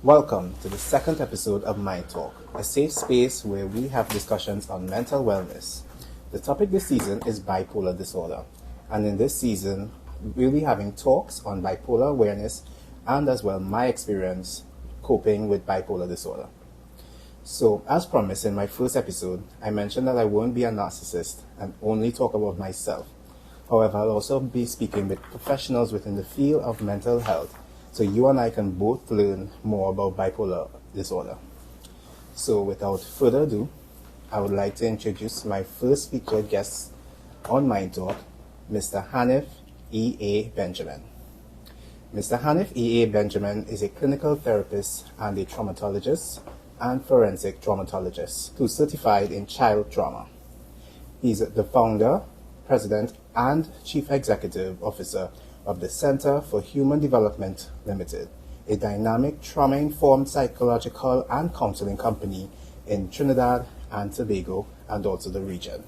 Welcome to the second episode of MindTalk, a safe space where we have discussions on mental wellness. The topic this season is bipolar disorder, and in this season, we'll be having talks on bipolar awareness and as well my experience coping with bipolar disorder. So, as promised in my first episode, I mentioned that I won't be a narcissist and only talk about myself. However, I'll also be speaking with professionals within the field of mental health, so you and I can both learn more about bipolar disorder. So, without further ado, I would like to introduce my first featured guest on MindTalk, Mr. Hanif E.A Benjamin. Mr. Hanif E.A Benjamin is a clinical therapist and a traumatologist and forensic traumatologist who's certified in child trauma. He's the founder, president, and chief executive officer of the Center for Human Development Limited, a dynamic trauma-informed psychological and counseling company in Trinidad and Tobago and also the region.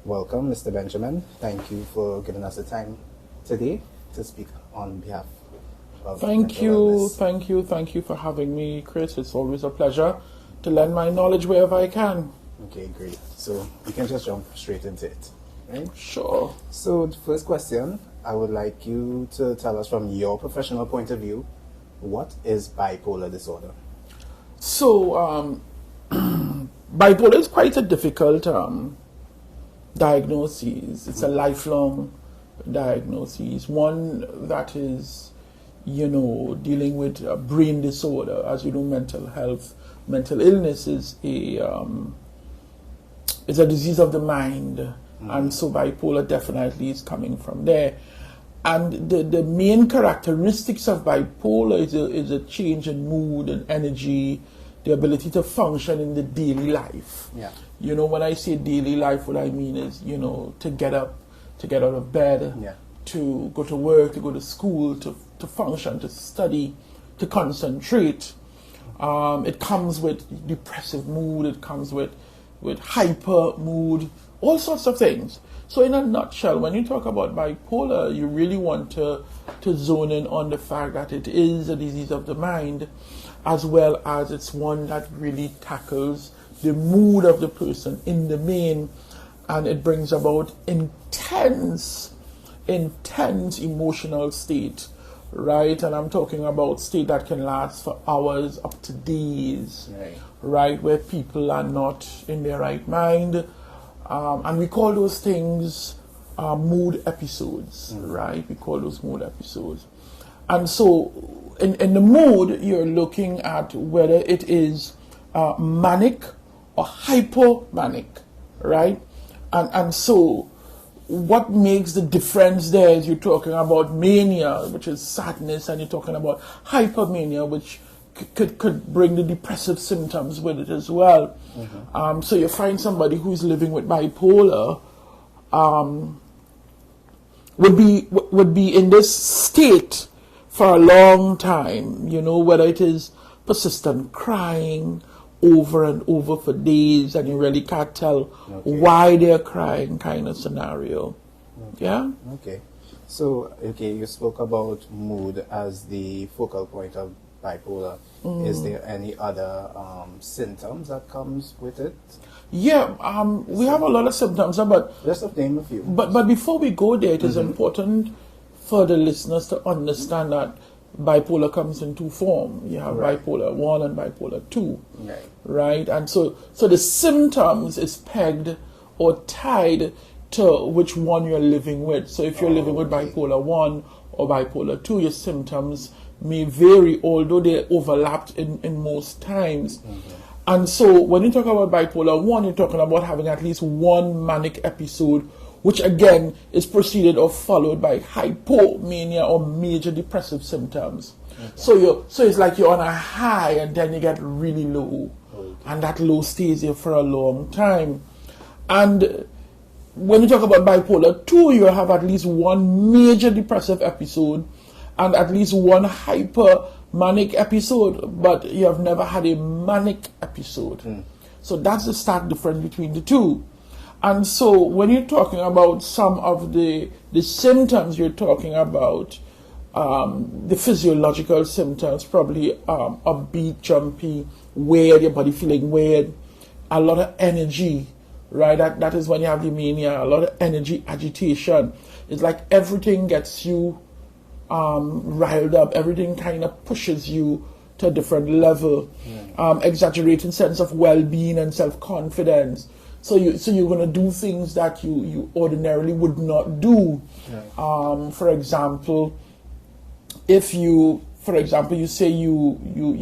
Welcome, Mr. Benjamin. Thank you for giving us the time today to speak on behalf of Thank you for having me, Chris. It's always a pleasure to lend my knowledge wherever I can. Okay, great. So we can just jump straight into it, right? Sure. So the first question, I would like you to tell us from your professional point of view, what is bipolar disorder? So, bipolar is quite a difficult diagnosis. It's a lifelong diagnosis, one that is, dealing with brain disorder. As you know, mental health, mental illness is a disease of the mind, and so bipolar definitely is coming from there. And the main characteristics of bipolar is a change in mood and energy, the ability to function in the daily life. Yeah. When I say daily life, what I mean is, to get up, to get out of bed, Yeah. to go to work, to go to school, to function, to study, to concentrate. It comes with depressive mood, it comes with hyper mood, all sorts of things. So in a nutshell, when you talk about bipolar, you really want to zone in on the fact that it is a disease of the mind, as well as it's one that really tackles the mood of the person in the main, and it brings about intense emotional state, right? And I'm talking about state that can last for hours up to days, right? Where people are not in their right mind. And we call those things mood episodes, right? We call those mood episodes. And so in the mood, you're looking at whether it is manic or hypomanic, right? And so what makes the difference there is you're talking about mania, which is sadness, and you're talking about hypermania, which could bring the depressive symptoms with it as well. So you find somebody who's living with bipolar would be in this state for a long time, whether it is persistent crying over and over for days, and you really can't tell why they're crying, kind of scenario. Yeah? Okay. So, you spoke about mood as the focal point of bipolar. Is there any other symptoms that comes with it? Yeah, we have a lot of symptoms, but just name a few. But before we go there, it is important for the listeners to understand that bipolar comes in two forms. You have bipolar 1 and bipolar 2, right? And so the symptoms is pegged or tied to which one you're living with. So if you're living with bipolar 1 or bipolar 2, your symptoms may vary, although they're overlapped in most times. And so when you talk about bipolar 1, you're talking about having at least one manic episode, which again is preceded or followed by hypomania or major depressive symptoms. So it's like you're on a high and then you get really low, and that low stays there for a long time. And when you talk about bipolar 2, you have at least one major depressive episode and at least one hypermanic episode, but you have never had a manic episode. So that's the stark difference between the two. And so when you're talking about some of the symptoms you're talking about, the physiological symptoms, probably upbeat, jumpy, weird, your body feeling weird, a lot of energy, right? That is when you have the mania, a lot of energy, agitation. It's like everything gets you riled up, everything kind of pushes you to a different level, exaggerated sense of well-being and self-confidence. So you're going to do things that you ordinarily would not do. For example, if you say you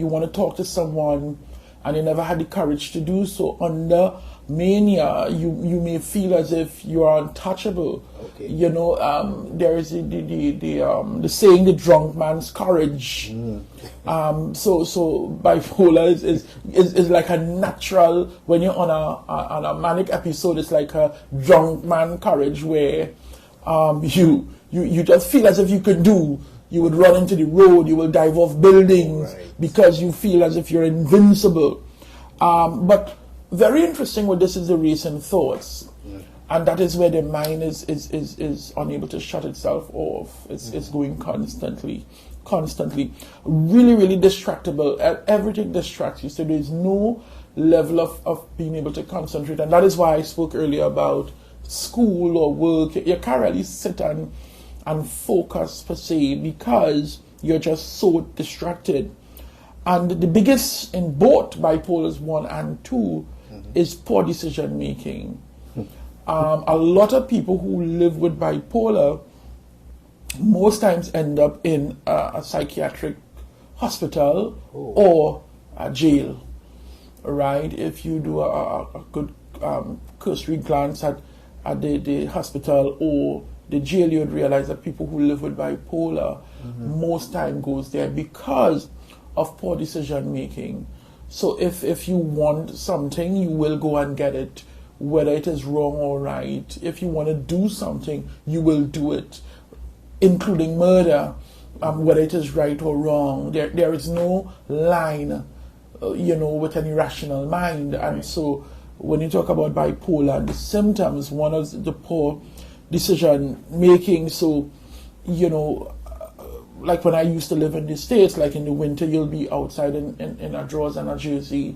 want to talk to someone and you never had the courage to do so, under mania, you may feel as if you are untouchable. Okay. You know, there is the saying, the drunk man's courage. So bipolar is like a natural, when you're on a manic episode, it's like a drunk man courage where you just feel as if you could do. You would run into the road, you will dive off buildings, because you feel as if you're invincible. But very interesting with this is the racing thoughts. And that is where the mind is unable to shut itself off. It's going constantly. Really, really distractible. Everything distracts you. So there's no level of being able to concentrate. And that is why I spoke earlier about school or work. You can't really sit and focus per se, because you're just so distracted. And the biggest in both bipolars 1 and 2 is poor decision making. A lot of people who live with bipolar most times end up in a psychiatric hospital or a jail, right? If you do a good cursory glance at the hospital or the jail, you would realize that people who live with bipolar most time goes there because of poor decision making. So if you want something, you will go and get it, whether it is wrong or right. If you want to do something, you will do it, including murder, whether it is right or wrong. There is no line, with an irrational mind. And so when you talk about bipolar, the symptoms, one of the poor decision making. So, like when I used to live in the States, like in the winter, you'll be outside in a drawers and a jersey.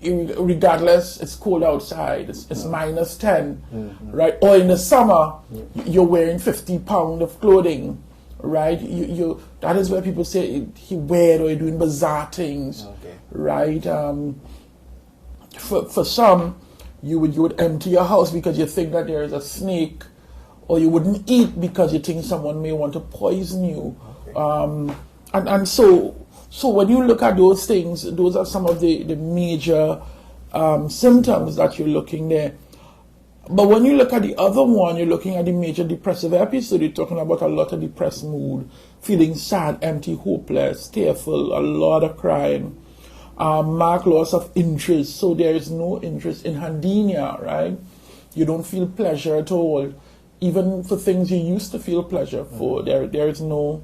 Regardless, it's cold outside. It's minus 10, right? Or in the summer, you're wearing 50 pounds of clothing, right? That is where people say he weird or you're doing bizarre things, right? For some, you would empty your house because you think that there is a snake, or you wouldn't eat because you think someone may want to poison you. And so when you look at those things, those are some of the major symptoms that you're looking there. But when you look at the other one, you're looking at the major depressive episode. You're talking about a lot of depressed mood, feeling sad, empty, hopeless, tearful, a lot of crying, marked loss of interest. So there is no interest in handinia, right? You don't feel pleasure at all. Even for things you used to feel pleasure for, there is no.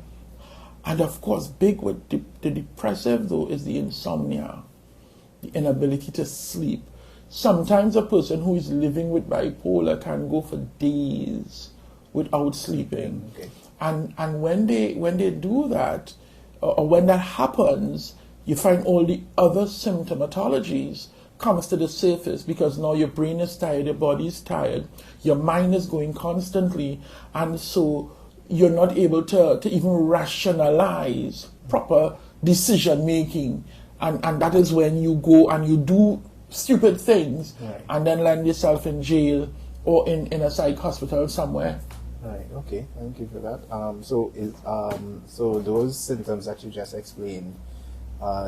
And of course, big with the depressive, though, is the insomnia, the inability to sleep. Sometimes a person who is living with bipolar can go for days without sleeping. And when they do that, or when that happens, you find all the other symptomatologies comes to the surface, because now your brain is tired, your body is tired, your mind is going constantly, and so you're not able to even rationalize proper decision making, and that is when you go and you do stupid things, and then land yourself in jail or in a psych hospital somewhere. Right. Okay. Thank you for that. So those symptoms that you just explained,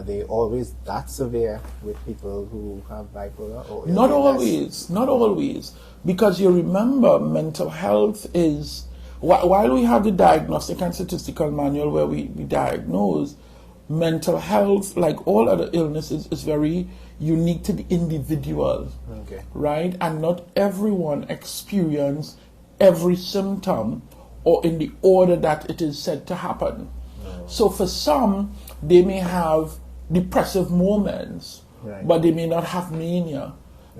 they always that severe with people who have bipolar? Or not always, because you remember mental health is, while we have the diagnostic and statistical manual where we diagnose, mental health, like all other illnesses, is very unique to the individual, right? And not everyone experience every symptom or in the order that it is said to happen. So for some, they may have depressive moments, but they may not have mania.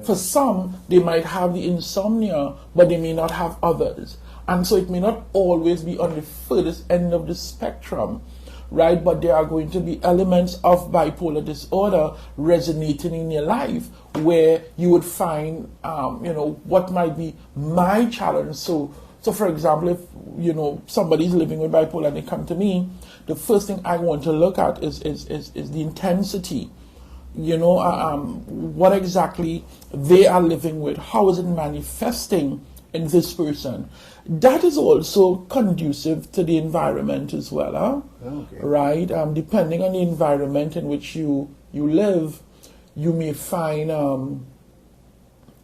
For some, they might have the insomnia, but they may not have others. And so it may not always be on the furthest end of the spectrum, right? But there are going to be elements of bipolar disorder resonating in your life where you would find, what might be my challenge. So for example, if, somebody's living with bipolar and they come to me, the first thing I want to look at is the intensity. What exactly they are living with. How is it manifesting in this person? That is also conducive to the environment as well, Okay. right? Depending on the environment in which you live, you may find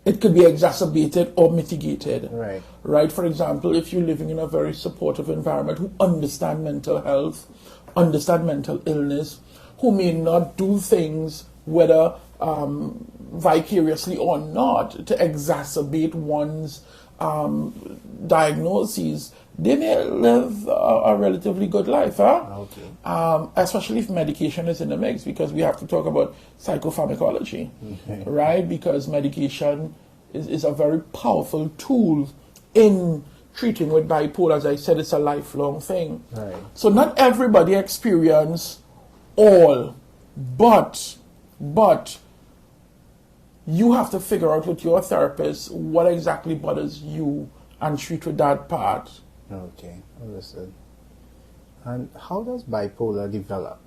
it could be exacerbated or mitigated. Right. Right. For example, if you're living in a very supportive environment who understand mental health, understand mental illness, who may not do things, whether vicariously or not, to exacerbate one's diagnoses, they may live a relatively good life, Okay. Especially if medication is in the mix, because we have to talk about psychopharmacology, Okay. right? Because medication is a very powerful tool in treating with bipolar. As I said, it's a lifelong thing. Right. So not everybody experience all, but you have to figure out with your therapist what exactly bothers you and treat with that part. Okay, understood. And how does bipolar develop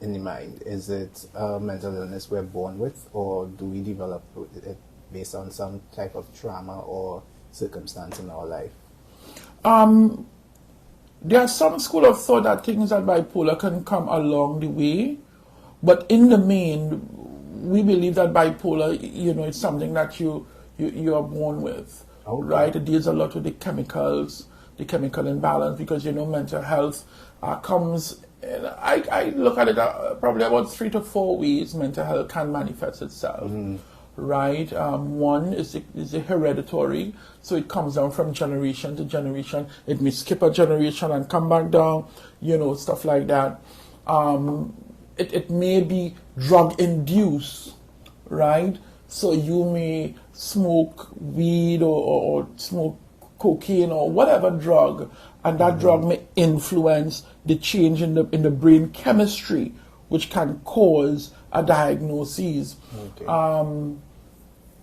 in the mind? Is it a mental illness we're born with, or do we develop it based on some type of trauma or circumstance in our life? There are some school of thought that things that bipolar can come along the way, but in the main, we believe that bipolar, it's something that you are born with, Okay. right? It deals a lot with the chemical imbalance, because mental health comes. I look at it probably about 3 to 4 ways mental health can manifest itself. Right. One is the hereditary, so it comes down from generation to generation. It may skip a generation and come back down, stuff like that. It may be drug induced, right? So you may smoke weed or smoke cocaine or whatever drug, and that drug may influence the change in the brain chemistry, which can cause a diagnosis. Okay.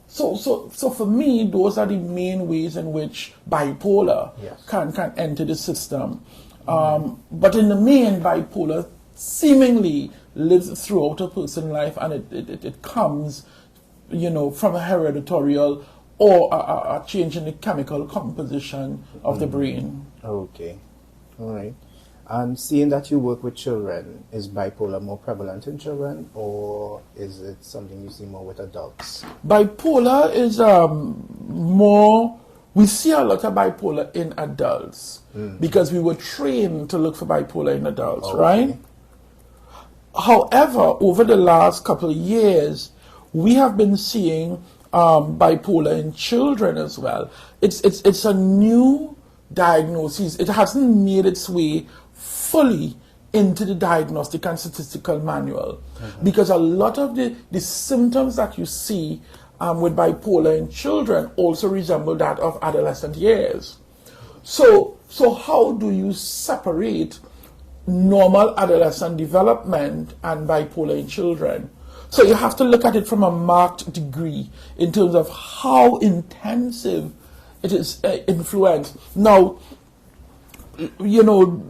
So for me, those are the main ways in which bipolar Yes. can enter the system. But in the main, bipolar seemingly lives throughout a person's life, and it comes, from a hereditary or a change in the chemical composition of the brain. Okay. All right. And seeing that you work with children, is bipolar more prevalent in children, or is it something you see more with adults? Bipolar is more, we see a lot of bipolar in adults because we were trained to look for bipolar in adults, Okay. right? However, over the last couple of years, we have been seeing bipolar in children as well. It's a new diagnosis. It hasn't made its way fully into the diagnostic and statistical manual, because a lot of the symptoms that you see with bipolar in children also resemble that of adolescent years. So how do you separate normal adolescent development and bipolar in children? So you have to look at it from a marked degree in terms of how intensive it is influenced. Now,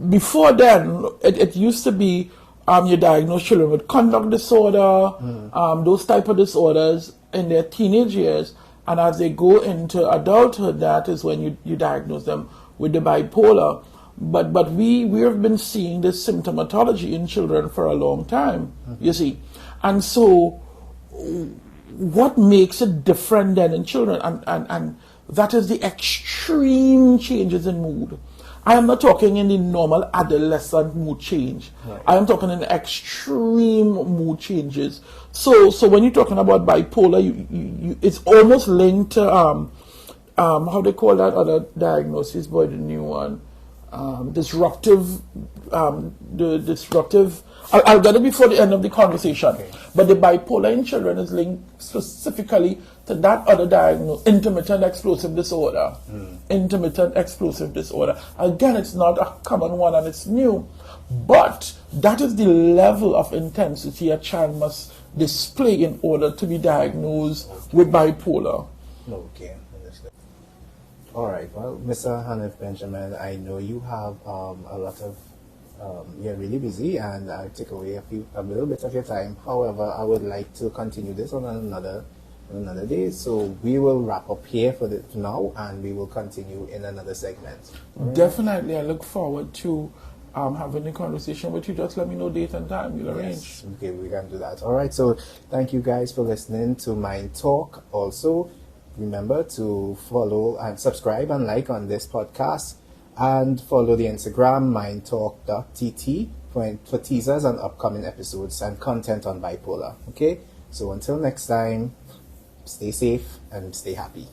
before then, it used to be you diagnose children with conduct disorder, those type of disorders in their teenage years, and as they go into adulthood, that is when you diagnose them with the bipolar. But we have been seeing this symptomatology in children for a long time, you see. And so what makes it different than in children? And that is the extreme changes in mood. I am not talking in the normal adolescent mood change. Right. I am talking in extreme mood changes. So when you're talking about bipolar, you it's almost linked to how they call that other diagnosis, boy, the new one. disruptive, the disruptive. I'll get it before the end of the conversation. Okay. But the bipolar in children is linked specifically to that other diagnosis, intermittent explosive disorder. Intermittent explosive disorder. Again, it's not a common one and it's new, but that is the level of intensity a child must display in order to be diagnosed with bipolar. Okay. All right. Well, Mr. Hanif Benjamin, I know you have a lot of, you're really busy, and I'll take away a little bit of your time. However, I would like to continue this on another day. So we will wrap up here for now, and we will continue in another segment. Right? Definitely. I look forward to having a conversation with you. Just let me know date and time. We'll arrange. Yes. Okay, we can do that. All right. So thank you guys for listening to MindTalk. Also, remember to follow and subscribe and like on this podcast, and follow the Instagram mindtalk.tt for teasers on upcoming episodes and content on bipolar. Okay, so until next time, stay safe and stay happy.